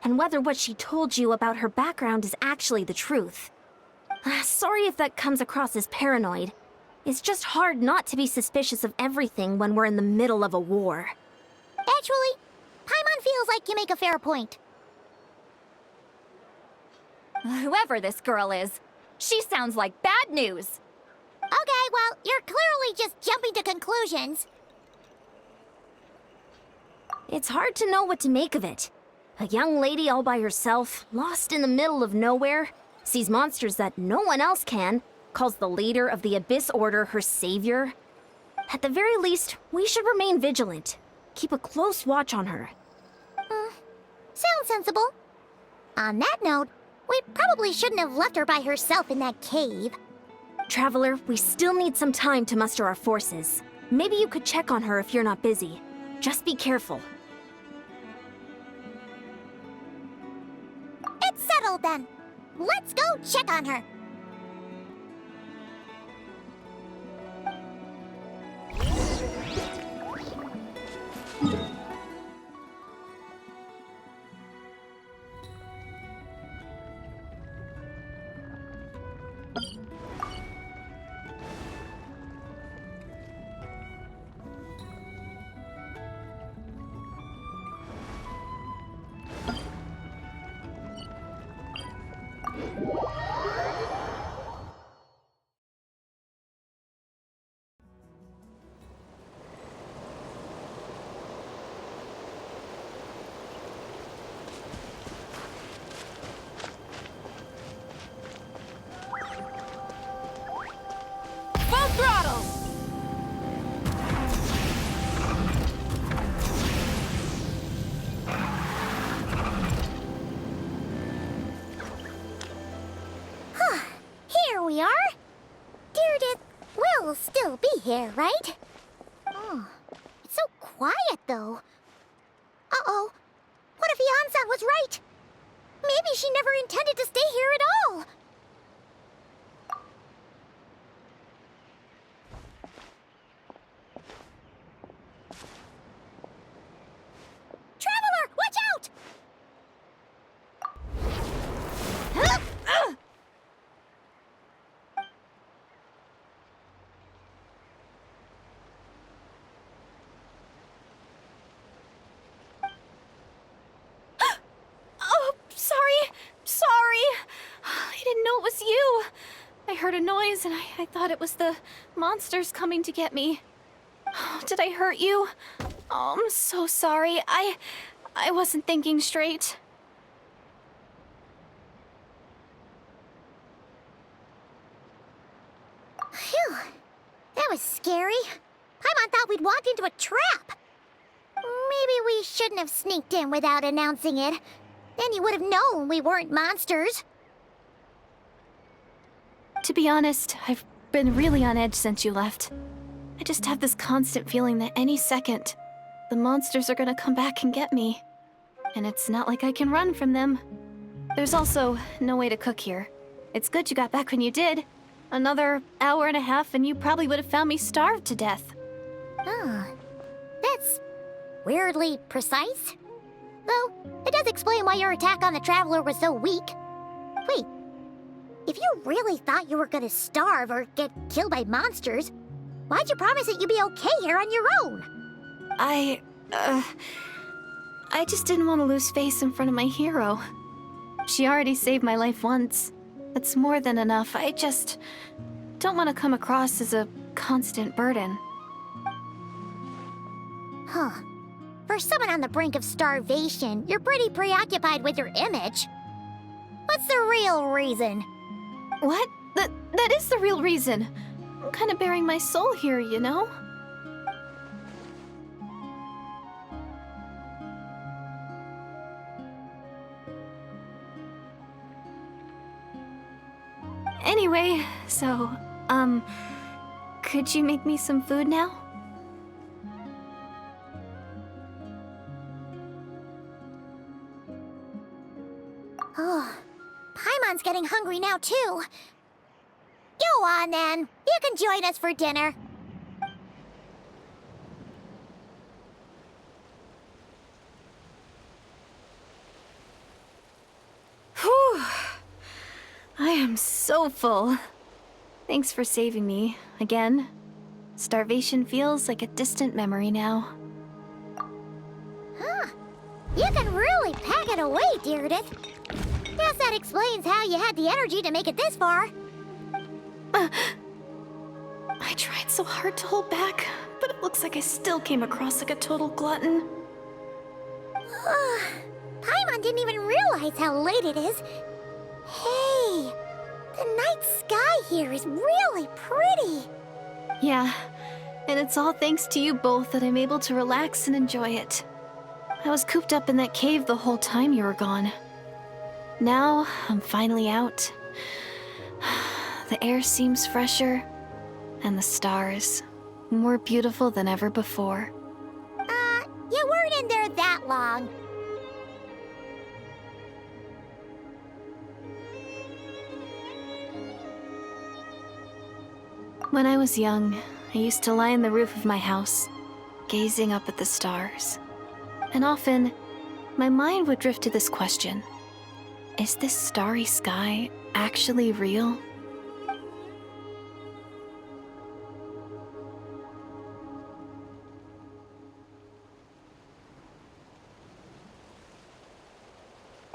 and whether what she told you about her background is actually the truth. Sorry if that comes across as paranoid. It's just hard not to be suspicious of everything when we're in the middle of a war. Actually, Paimon feels like you make a fair point. Whoever this girl is, she sounds like bad news. Okay, well, you're clearly just jumping to conclusions. It's hard to know what to make of it. A young lady all by herself, lost in the middle of nowhere, sees monsters that no one else can, calls the leader of the Abyss Order her savior. At the very least, we should remain vigilant. Keep a close watch on her. Sounds sensible. On that note, we probably shouldn't have left her by herself in that cave. Traveler, we still need some time to muster our forces. Maybe you could check on her if you're not busy. Just be careful. It's settled then. Let's go check on her. Full throttle! Here we are. Deirdre will still be here, right? Oh, it's so quiet, though. Uh-oh. What if Yansan was right? Maybe she never intended to stay here at all. Traveler, watch out! Oh, sorry. I didn't know it was you. I heard a noise and I thought it was the monsters coming to get me. Did I hurt you? Oh, I'm so sorry. I wasn't thinking straight. Phew. That was scary. Paimon thought we'd walked into a trap. Maybe we shouldn't have sneaked in without announcing it. Then you would have known we weren't monsters. To be honest, I've been really on edge since you left. I just have this constant feeling that any second, the monsters are gonna come back and get me. And it's not like I can run from them. There's also no way to cook here. It's good you got back when you did. Another hour and a half and you probably would have found me starved to death. Oh, that's weirdly precise. Though, it does explain why your attack on the Traveler was so weak. Wait, if you really thought you were gonna starve or get killed by monsters, why'd you promise that you'd be okay here on your own? I just didn't want to lose face in front of my hero. She already saved my life once. That's more than enough. I just don't want to come across as a constant burden. Huh. For someone on the brink of starvation, you're pretty preoccupied with your image. What's the real reason? What? That is the real reason. I'm kind of bearing my soul here, you know? Anyway, so, could you make me some food now? Oh, Paimon's getting hungry now, too. Go on, then. You can join us for dinner. Whew. I am so full. Thanks for saving me, again. Starvation feels like a distant memory now. Huh. You can really pack it away, Deirdith. Guess that explains how you had the energy to make it this far. I tried so hard to hold back, but it looks like I still came across like a total glutton. Paimon didn't even realize how late it is. Hey, the night sky here is really pretty. Yeah, and it's all thanks to you both that I'm able to relax and enjoy it. I was cooped up in that cave the whole time you were gone. Now, I'm finally out. The air seems fresher, and the stars more beautiful than ever before. You weren't in there that long. When I was young, I used to lie on the roof of my house, gazing up at the stars. And often, my mind would drift to this question. Is this starry sky actually real?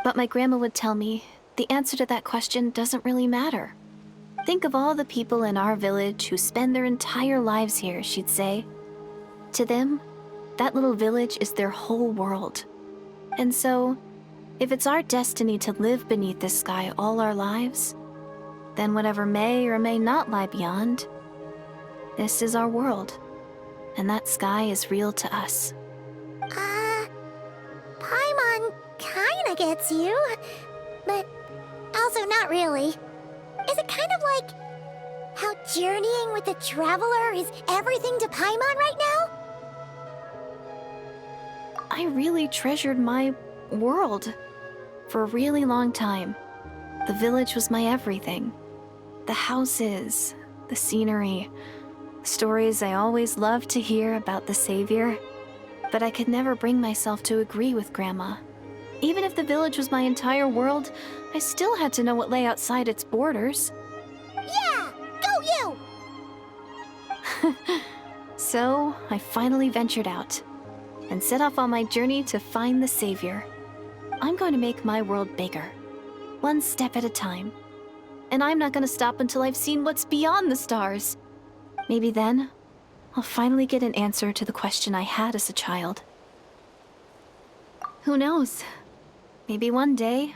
But my grandma would tell me the answer to that question doesn't really matter. Think of all the people in our village who spend their entire lives here, she'd say. To them, that little village is their whole world. And so, if it's our destiny to live beneath this sky all our lives, then whatever may or may not lie beyond, this is our world. And that sky is real to us. Paimon kinda gets you, but also not really. Is it kind of like how journeying with the Traveler is everything to Paimon right now? I really treasured my world for a really long time. The village was my everything. The houses, the scenery, stories I always loved to hear about the Savior. But I could never bring myself to agree with Grandma. Even if the village was my entire world, I still had to know what lay outside its borders. Yeah! Go you! So, I finally ventured out and set off on my journey to find the Savior. I'm going to make my world bigger, one step at a time. And I'm not going to stop until I've seen what's beyond the stars. Maybe then, I'll finally get an answer to the question I had as a child. Who knows? Maybe one day,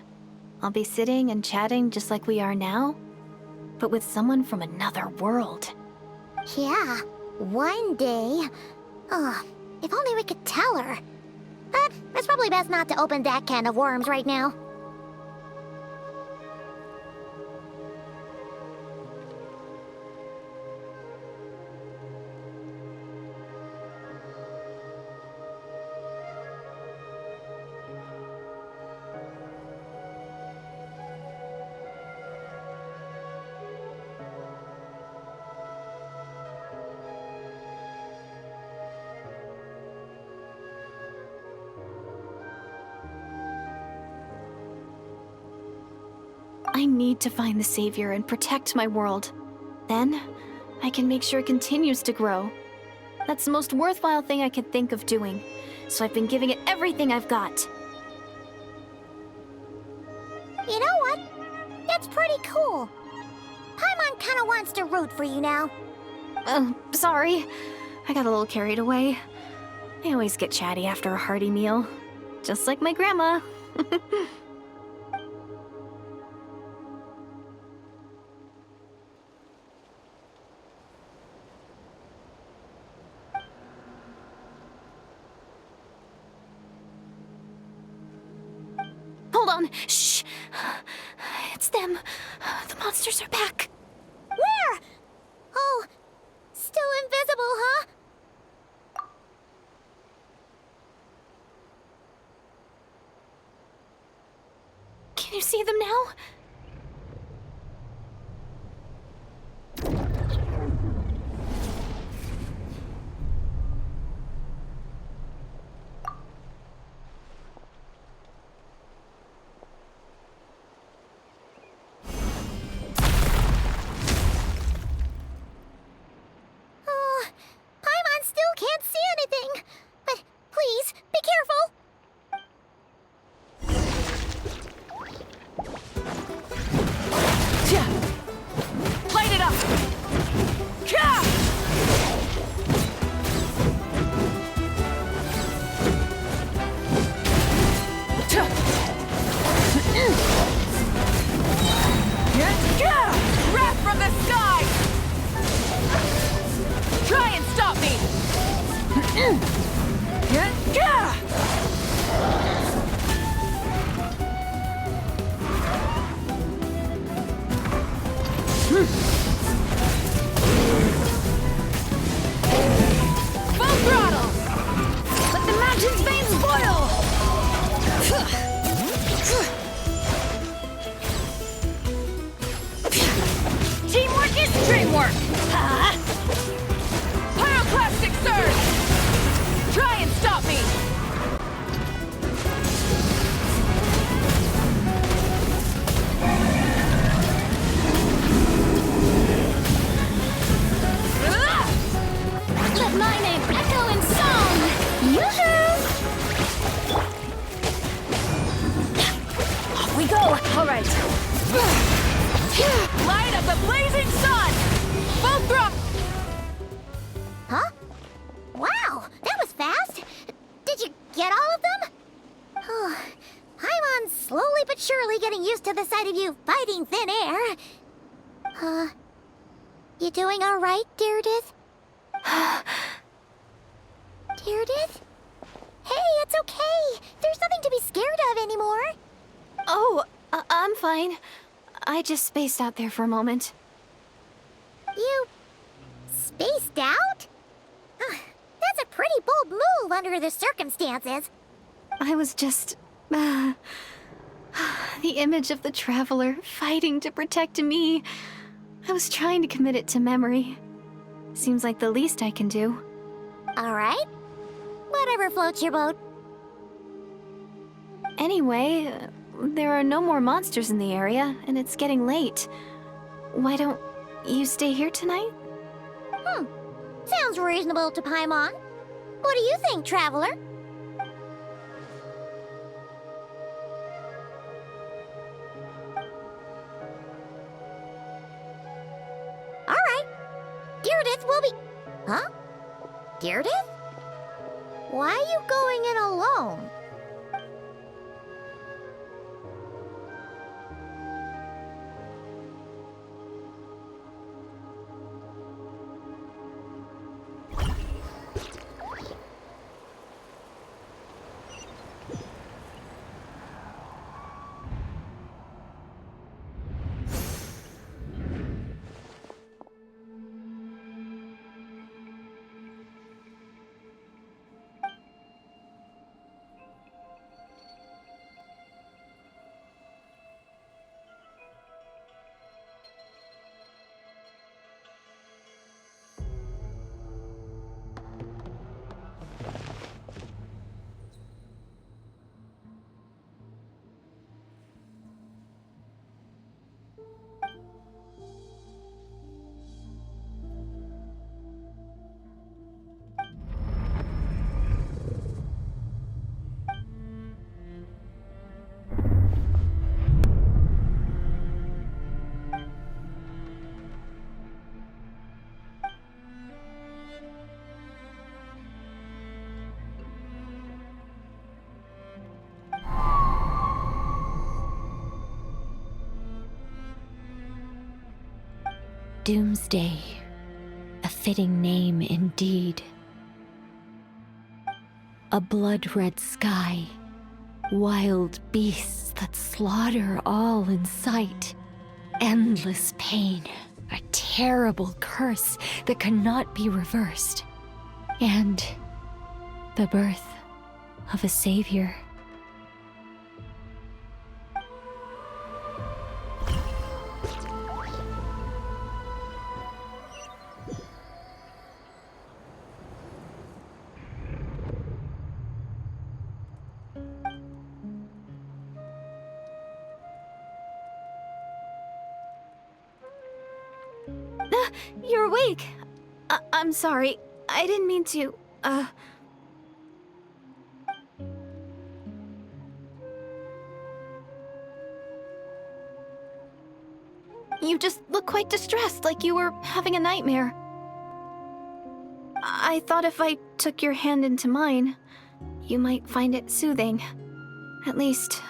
I'll be sitting and chatting just like we are now, but with someone from another world. Yeah, one day. Oh, if only we could tell her. But it's probably best not to open that can of worms right now. I need to find the Savior and protect my world. Then, I can make sure it continues to grow. That's the most worthwhile thing I can think of doing, so I've been giving it everything I've got. You know what? That's pretty cool. Paimon kinda wants to root for you now. Sorry. I got a little carried away. I always get chatty after a hearty meal. Just like my grandma. Hold on. Shh. It's them. The monsters are back. Where? Oh, still invisible, huh? Can you see them now? Oh, Paimon still can't see anything. But please, be careful. Light it up! Ka! Wrath from the sky! Try and stop me! Full throttle! Let the mountain's veins boil! Teamwork is dreamwork! Pyroclastic surge! Try and stop me! Let my name echo in song! Yoo-hoo! Off we go! All right. Light of the blazing sun! Full throttle! Huh? Wow, that was fast. Did you get all of them? Oh, Paimon's slowly but surely getting used to the sight of you fighting thin air. You doing all right, Deirdith? Deirdith? Hey, it's okay. There's nothing to be scared of anymore. Oh, I'm fine. I just spaced out there for a moment. You spaced out? That's a pretty bold move under the circumstances. I was just... the image of the Traveler fighting to protect me. I was trying to commit it to memory. Seems like the least I can do. All right. Whatever floats your boat. Anyway, there are no more monsters in the area, and it's getting late. Why don't you stay here tonight? Sounds reasonable to Paimon. What do you think, Traveler? All right. Deirdith will be... Huh? Deirdith? Why are you going in alone? Doomsday. A fitting name indeed. A blood-red sky. Wild beasts that slaughter all in sight. Endless pain. A terrible curse that cannot be reversed. And the birth of a savior. You're awake. I'm sorry. I didn't mean to, You just look quite distressed, like you were having a nightmare. I thought if I took your hand into mine, you might find it soothing. At least,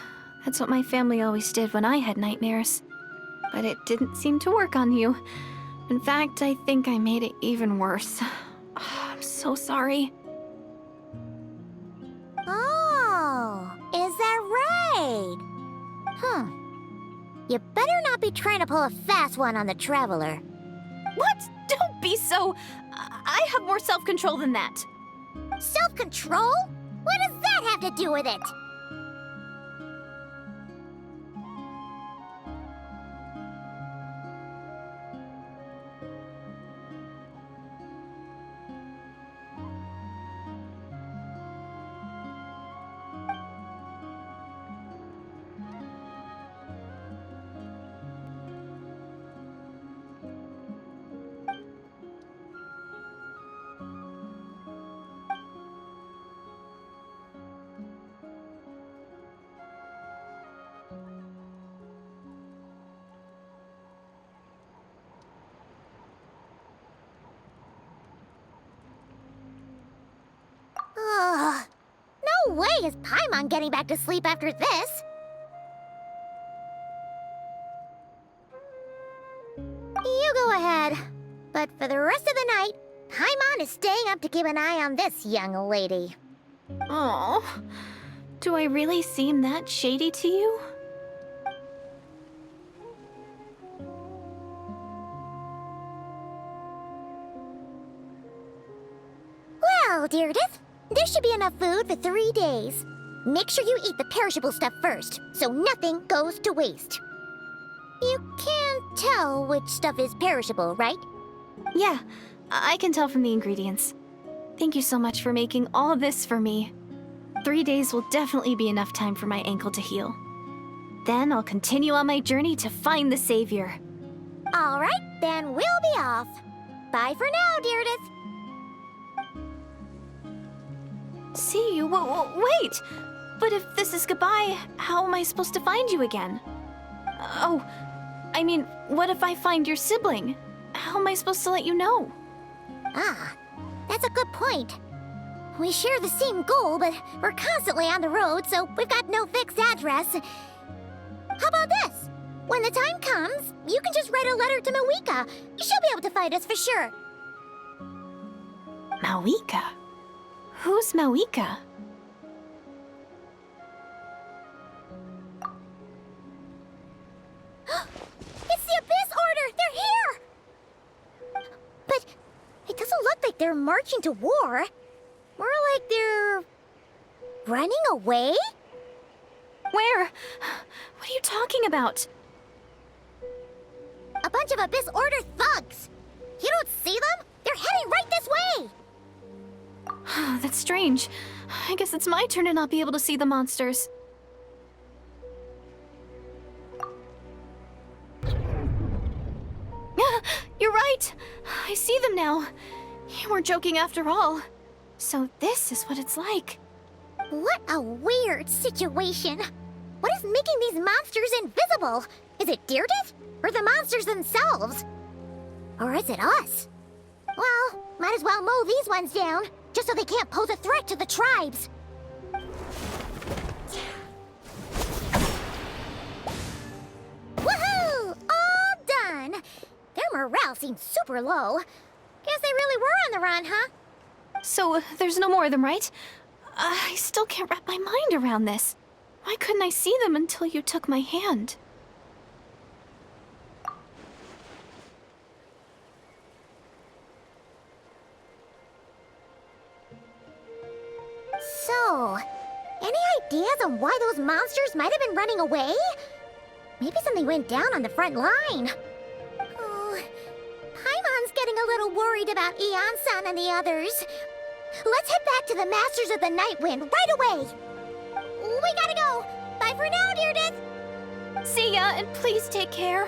that's what my family always did when I had nightmares. But it didn't seem to work on you. In fact, I think I made it even worse. I'm so sorry. Oh, is that right? You better not be trying to pull a fast one on the Traveler. What? Don't be so... I have more self-control than that. Self-control? What does that have to do with it? No way is Paimon getting back to sleep after this! You go ahead. But for the rest of the night, Paimon is staying up to keep an eye on this young lady. Oh, do I really seem that shady to you? Well, Deirdith, there should be enough food for 3 days. Make sure you eat the perishable stuff first, so nothing goes to waste. You can't tell which stuff is perishable, right? Yeah, I can tell from the ingredients. Thank you so much for making all this for me. 3 days will definitely be enough time for my ankle to heal. Then I'll continue on my journey to find the Savior. All right, then we'll be off. Bye for now, Deirdith. See you? Wait! But if this is goodbye, how am I supposed to find you again? Oh, I mean, what if I find your sibling? How am I supposed to let you know? Ah, that's a good point. We share the same goal, but we're constantly on the road, so we've got no fixed address. How about this? When the time comes, you can just write a letter to Mawika. She'll be able to find us for sure. Mawika? Who's Mawika? It's the Abyss Order! They're here! But it doesn't look like they're marching to war. More like they're... running away? Where? What are you talking about? A bunch of Abyss Order thugs! You don't see them? They're heading right this way! That's strange. I guess it's my turn to not be able to see the monsters. You're right! I see them now. You weren't joking after all. So this is what it's like. What a weird situation. What is making these monsters invisible? Is it Deirdith? Or the monsters themselves? Or is it us? Well, might as well mow these ones down, just so they can't pose a threat to the tribes. Woohoo! All done! There Their morale seemed super low. Guess they really were on the run, huh? So, there's no more of them, right? I still can't wrap my mind around this. Why couldn't I see them until you took my hand? So, any ideas on why those monsters might have been running away? Maybe something went down on the front line. Oh, Paimon's getting a little worried about Eon-san and the others. Let's head back to the Masters of the Night Wind right away. We gotta go. Bye for now, Deardith. See ya, and please take care.